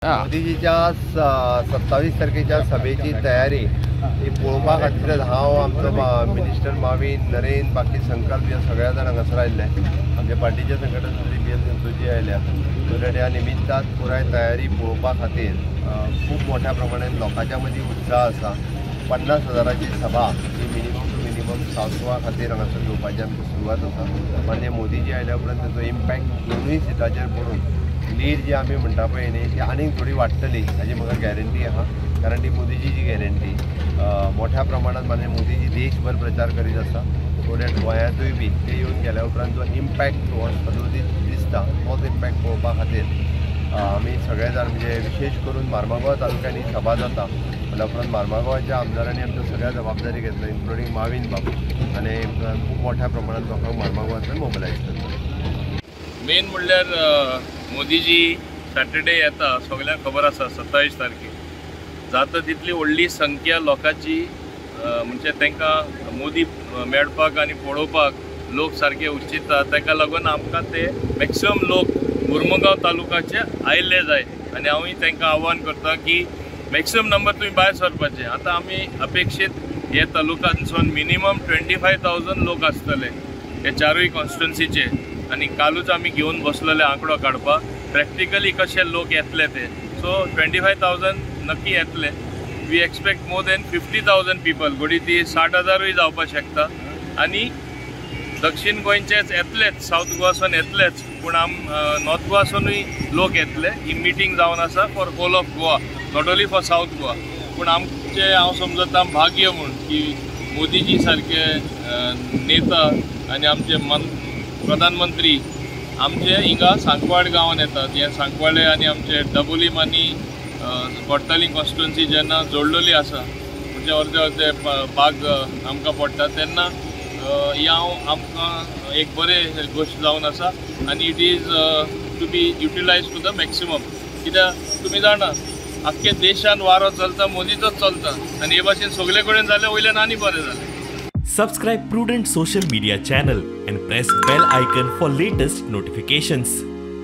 मोदीजीच्या 27 तारखेच्या सभेची तयारी ही पळोवपा खातीर हांव आमचो मिनिस्टर माविन नरेन बाकी संकल्प ह्या सगळ्या जाणांक हांगासर आयिल्ले आमच्या पार्टीचे संघटन मंत्री BL संतोषजी आयल्या ह्या निमित्तान पुराय तयारी पळोवपा खातीर खूब मोठ्या प्रमाणात लोकांच्या मदीं उत्साह आसा 50,000ची सभा ही मिनिमम टू मिनिमम सावथगोवा खातीर हांगासर घेवपाची आमची सुरवात आसा माननीय मोदीजी आयल्या उपरांत ताचो इम्पॅक्ट दोनूय सिटाचेर पडून लीड जी आमी म्हणटा पळय न्ही ती आनीक थोडी वाडटली हाजी म्हाका गॅरंटी आहा कारण ती मोदीजीची गॅरंटी मोठ्या प्रमाणात माननीय मोदीजी देशभर प्रचार करीत आसा थोड्या गोंयांतूय बी ते येवन गेल्या उपरांत जो इम्पॅक्ट हो दिसता तोच इम्पॅक्ट पळोवपा खातीर आमी सगळे जाण म्हणजे विशेष करून मार्मागोवा तालुक्यांनी सभा जाता म्हळ्या उपरांत मार्मागोवाच्या आमदारांनी आमच्यो सगळ्या जबाबदारी घेतल्या इन्क्लुडींग माविन बाबू आनी खूब मोठ्या प्रमाणात लोकांक मार्मागोवांतल्यान मोबिलायज करता मेन म्हणल्यार मोदीजी सॅटर्डे येता सगळ्यांक खबर आसा 27 तारखेक जाता तितली व्हडली संख्या लोकांची म्हणजे तांकां मोदी मेळपाक आनी पळोवपाक लोक सारके उत्चिता ताका लागून आमकां ते मॅक्सिमम लोक मुर्मुगांव तालुकाचे आयिल्ले जाय आनी हांवूय तांकां आव्हान करता की मॅक्सिमम नंबर तुमी भायर सरपाचे आतां आमी अपेक्षीत हे तालुक्यांसून मिनिमम 25,000 लोक आसतले हे चारूय कॉन्स्टिट्युन्सीचे आनी कालूच आमी घेवन बसलेले आंकडो काडपाक प्रॅक्टिकली कशे लोक येतले ते सो 25,000 नक्की येतले we expect more than 50,000 people घोडी ती 60,000य जावपाक शकता आनी दक्षिण गोंयचेच येतलेच साऊथ गोवासून येतलेच पूण नॉर्थ गोवासूनय लोक येतले ही मिटींग जावन आसा for whole of Goa not only for south Goa पूण आमचे हांव समजता भाग्य म्हूण की मोदीजी सारके नेता आनी आमचे प्रधानमंत्री आमचे हिंगा सांकवाळ गांवांत येतात हे सांकवाळे आनी आमचे डबोलीम आनी कोर्ताली कॉन्स्टिट्युन्सी जेन्ना जोडलेली आसा म्हणजे अर्दे अर्दे भाग आमकां पडटा तेन्ना हांव आमकां एक बरें गोश्ट जावन आसा आनी it is to be utilise to the maximum कित्याक तुमी जाणा आख्खे देशान वारो चलता मोदीचोच चलता आनी हे भाशेन सगळे कडेन जालें वयल्यान आनी बरें जालें Subscribe Prudent social media channel and press bell icon for latest notifications.